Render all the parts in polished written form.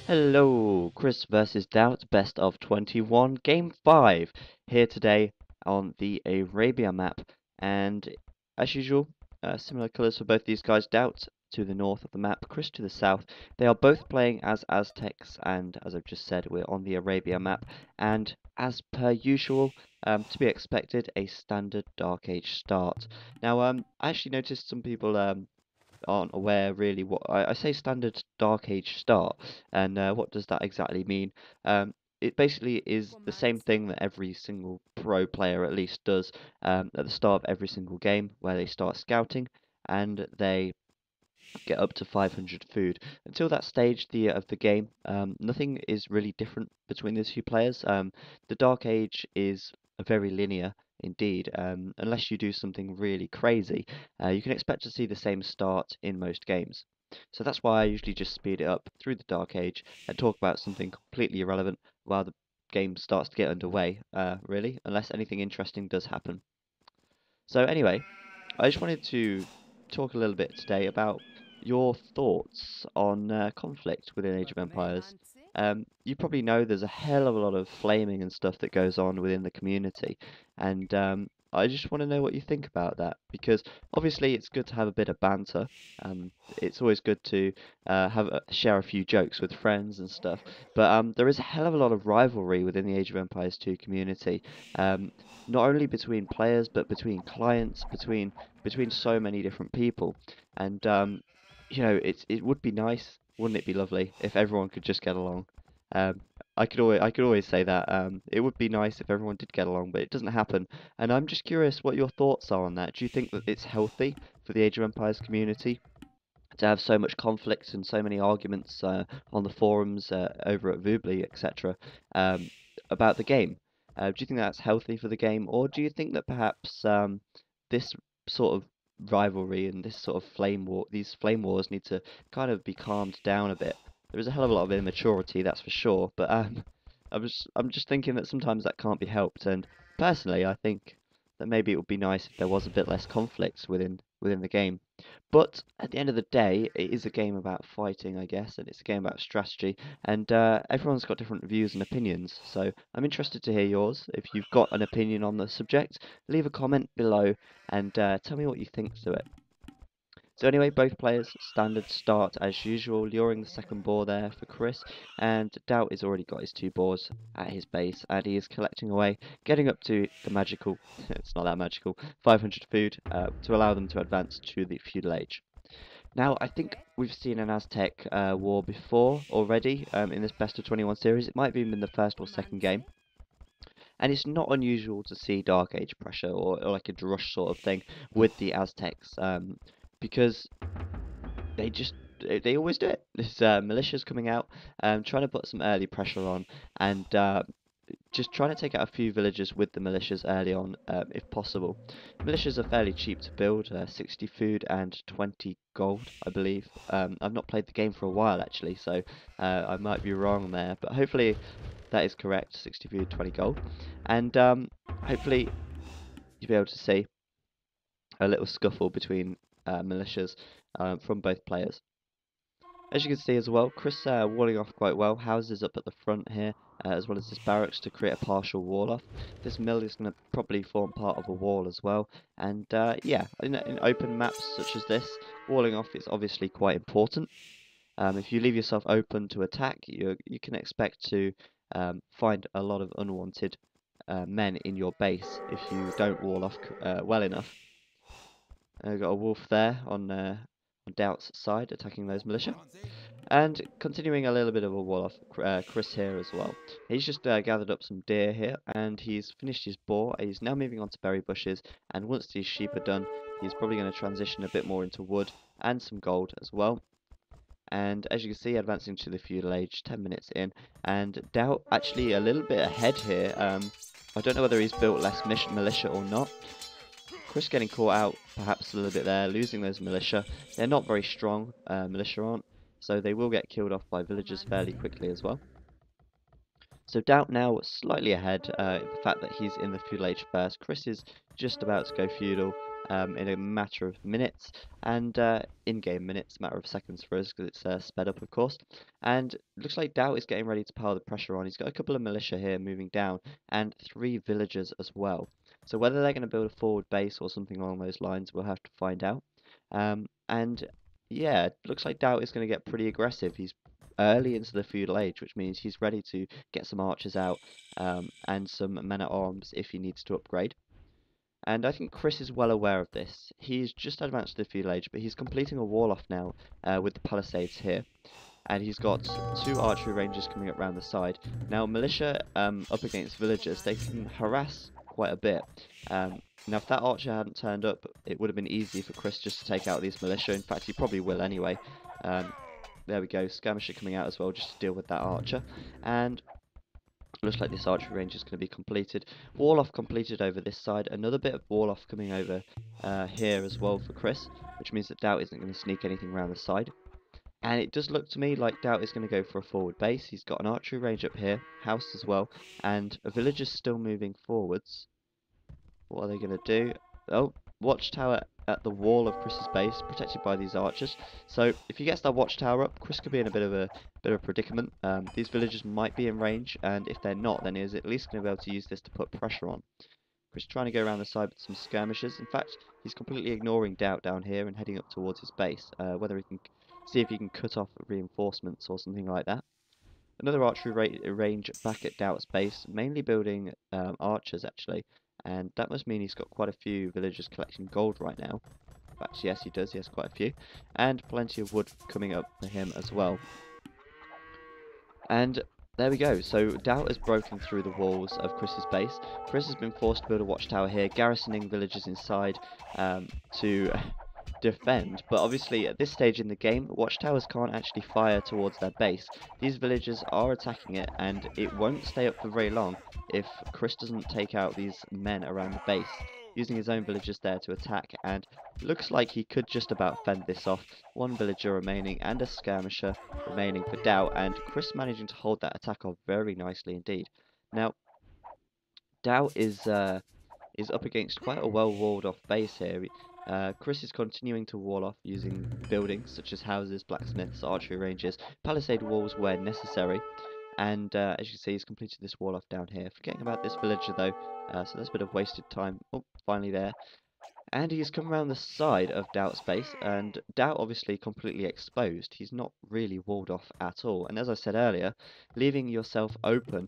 Hello, Chris versus DauT, best of 21, game 5, here today on the Arabia map. And as usual, similar colours for both these guys. DauT to the north of the map, Chris to the south. They are both playing as Aztecs, and as I've just said, we're on the Arabia map. And as per usual, to be expected, a standard Dark Age start. Now, I actually noticed some people aren't aware really what I say standard Dark Age start, and what does that exactly mean? It basically is the same thing that every single pro player at least does at the start of every single game, where they start scouting and they get up to 500 food. Until that stage of the game, nothing is really different between the two players. The Dark Age is very linear indeed, unless you do something really crazy. You can expect to see the same start in most games. So that's why I usually just speed it up through the Dark Age and talk about something completely irrelevant while the game starts to get underway, really, unless anything interesting does happen. So anyway, I just wanted to talk a little bit today about your thoughts on conflict within Age of Empires. You probably know there's a hell of a lot of flaming and stuff that goes on within the community, and I just want to know what you think about that, because obviously it's good to have a bit of banter. It's always good to share a few jokes with friends and stuff, but there is a hell of a lot of rivalry within the Age of Empires 2 community. Um, Not only between players but between clients, between so many different people. And it would be nice, wouldn't it be lovely, if everyone could just get along. Um, I could always say that it would be nice if everyone did get along, but it doesn't happen. And I'm just curious what your thoughts are on that. Do you think that it's healthy for the Age of Empires community to have so much conflict and so many arguments on the forums over at Voobly, etc., um, about the game? Do you think that's healthy for the game, or do you think that perhaps this sort of rivalry and this sort of these flame wars need to kind of be calmed down a bit? There is a hell of a lot of immaturity, that's for sure, but I'm just thinking that sometimes that can't be helped, and personally, I think that maybe it would be nice if there was a bit less conflict within the game. But at the end of the day, it is a game about fighting, I guess, and it's a game about strategy, and everyone's got different views and opinions. So I'm interested to hear yours. If you've got an opinion on the subject, leave a comment below and tell me what you think to it. So anyway, both players standard start as usual, luring the second boar there for Chris, and DauT has already got his two boars at his base, and he is collecting away, getting up to the magical, it's not that magical, 500 food to allow them to advance to the feudal age. Now, I think we've seen an Aztec war before already in this best of 21 series. It might have even been the first or second game. And it's not unusual to see Dark Age pressure or like a drush sort of thing with the Aztecs, because they always do it. This militia's coming out, trying to put some early pressure on, and just trying to take out a few villagers with the militias early on, if possible. Militias are fairly cheap to build, 60 food and 20 gold, I believe. I've not played the game for a while actually, so I might be wrong there, but hopefully that is correct, 60 food, 20 gold. And hopefully you'll be able to see a little scuffle between militias from both players. As you can see as well, Chris walling off quite well, houses up at the front here, as well as this barracks to create a partial wall off. This mill is going to probably form part of a wall as well, and yeah, in open maps such as this, walling off is obviously quite important. If you leave yourself open to attack, you can expect to find a lot of unwanted men in your base if you don't wall off well enough. We've got a wolf there on DauT's side, attacking those militia. And continuing a little bit of a wall off Chris here as well. He's just gathered up some deer here, and he's finished his boar. He's now moving on to berry bushes, and once these sheep are done, he's probably going to transition a bit more into wood and some gold as well. And as you can see, advancing to the feudal age, 10 minutes in, and DauT actually a little bit ahead here. I don't know whether he's built less militia or not. Chris getting caught out perhaps a little bit there, losing those militia. They're not very strong, militia aren't, so they will get killed off by villagers fairly quickly as well. So DauT now slightly ahead, the fact that he's in the feudal age first. Chris is just about to go feudal, in a matter of minutes, and in-game minutes, matter of seconds for us because it's sped up, of course. And looks like DauT is getting ready to pile the pressure on. He's got a couple of militia here moving down, and 3 villagers as well. So whether they're going to build a forward base or something along those lines, we'll have to find out. And yeah, looks like DauT is going to get pretty aggressive. He's early into the feudal age, which means he's ready to get some archers out and some men-at-arms if he needs to upgrade. And I think Chris is well aware of this. He's just advanced to the feudal age, but he's completing a wall off now with the palisades here. And he's got 2 archery ranges coming up round the side. Now, militia up against villagers, they can harass quite a bit. Now, if that archer hadn't turned up, it would have been easy for Chris just to take out these militia. In fact, he probably will anyway. There we go, skirmisher coming out as well, just to deal with that archer. And looks like this archery range is going to be completed. Wall off completed over this side. Another bit of wall off coming over here as well for Chris, which means that DauT isn't going to sneak anything around the side. And it does look to me like DauT is going to go for a forward base. He's got an archery range up here, house as well, and a villager's still moving forwards. What are they going to do? Oh, watchtower at the wall of Chris's base, protected by these archers. So if he gets that watchtower up, Chris could be in a bit of a predicament. These villagers might be in range, and if they're not, then he's at least going to be able to use this to put pressure on. Chris trying to go around the side with some skirmishers. In fact, he's completely ignoring DauT down here and heading up towards his base. Whether he can see if he can cut off reinforcements or something like that. Another archery range back at DauT's base, mainly building archers actually, and that must mean he's got quite a few villagers collecting gold right now. In fact, yes, he does. He has quite a few, and plenty of wood coming up for him as well. And there we go. So DauT has broken through the walls of Chris's base. Chris has been forced to build a watchtower here, garrisoning villagers inside to defend, but obviously at this stage in the game, watchtowers can't actually fire towards their base. These villagers are attacking it, and it won't stay up for very long if Chris doesn't take out these men around the base, using his own villagers there to attack, and looks like he could just about fend this off. 1 villager remaining and a skirmisher remaining for DauT, and Chris managing to hold that attack off very nicely indeed. Now, DauT is up against quite a well walled off base here. Chris is continuing to wall off using buildings such as houses, blacksmiths, archery ranges, palisade walls where necessary. And as you can see, he's completed this wall off down here. Forgetting about this villager though, so that's a bit of wasted time. Oh, finally there. And he's come around the side of DauT's base, and DauT obviously completely exposed. He's not really walled off at all. And as I said earlier, leaving yourself open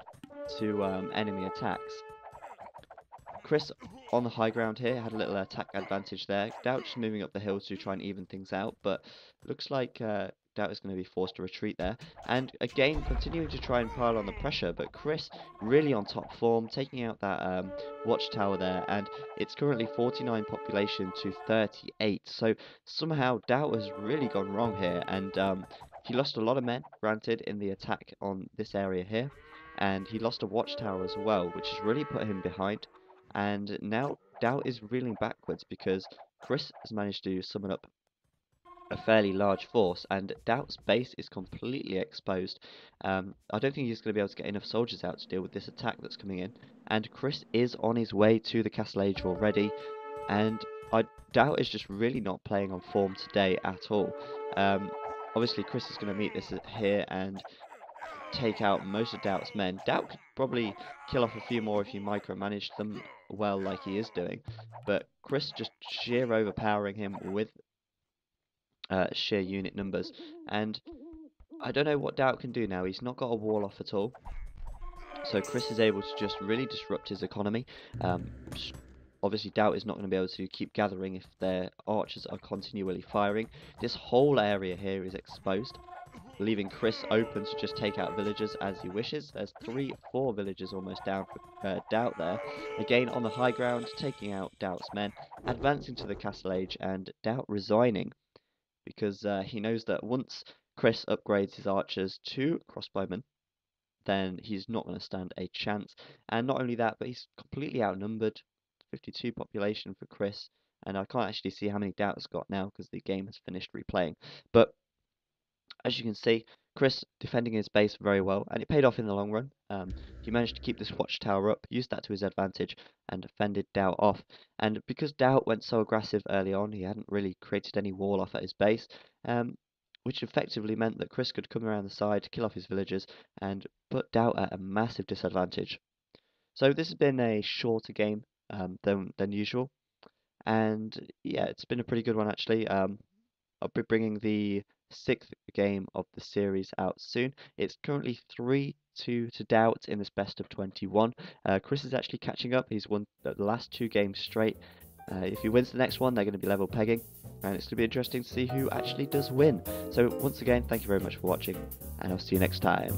to enemy attacks. Chris on the high ground here had a little attack advantage there. DauT just moving up the hill to try and even things out, but looks like DauT is going to be forced to retreat there. And again, continuing to try and pile on the pressure, but Chris really on top form, taking out that watchtower there, and it's currently 49 population to 38. So somehow DauT has really gone wrong here, and he lost a lot of men, granted, in the attack on this area here, and he lost a watchtower as well, which has really put him behind. And now DauT is reeling backwards because Chris has managed to summon up a fairly large force, and DauT's base is completely exposed. I don't think he's going to be able to get enough soldiers out to deal with this attack that's coming in. And Chris is on his way to the Castle Age already, and DauT is just really not playing on form today at all. Obviously, Chris is going to meet this here and take out most of DauT's men. DauT could probably kill off a few more if he micromanaged them well like he is doing, but Chris just sheer overpowering him with sheer unit numbers, and I don't know what DauT can do now. He's not got a wall off at all, so Chris is able to just really disrupt his economy. Obviously, DauT is not going to be able to keep gathering if their archers are continually firing. This whole area here is exposed, leaving Chris open to just take out villagers as he wishes. There's 3-4 villagers almost down for DauT there. Again on the high ground, taking out DauT's men, advancing to the Castle Age, and DauT resigning because he knows that once Chris upgrades his archers to crossbowmen, then he's not going to stand a chance. And not only that, but he's completely outnumbered. 52 population for Chris, and I can't actually see how many DauT's got now because the game has finished replaying. But As you can see, Chris defending his base very well, and it paid off in the long run. He managed to keep this watchtower up, used that to his advantage, and fended DauT off. And because DauT went so aggressive early on, he hadn't really created any wall off at his base, which effectively meant that Chris could come around the side, kill off his villagers, and put DauT at a massive disadvantage. So this has been a shorter game than usual, and yeah, it's been a pretty good one actually. I'll be bringing the sixth game of the series out soon. It's currently 3-2 to DauT in this best of 21. Chris is actually catching up. He's won the last 2 games straight. If he wins the next one, they're going to be level pegging, and it's going to be interesting to see who actually does win. So once again, thank you very much for watching, and I'll see you next time.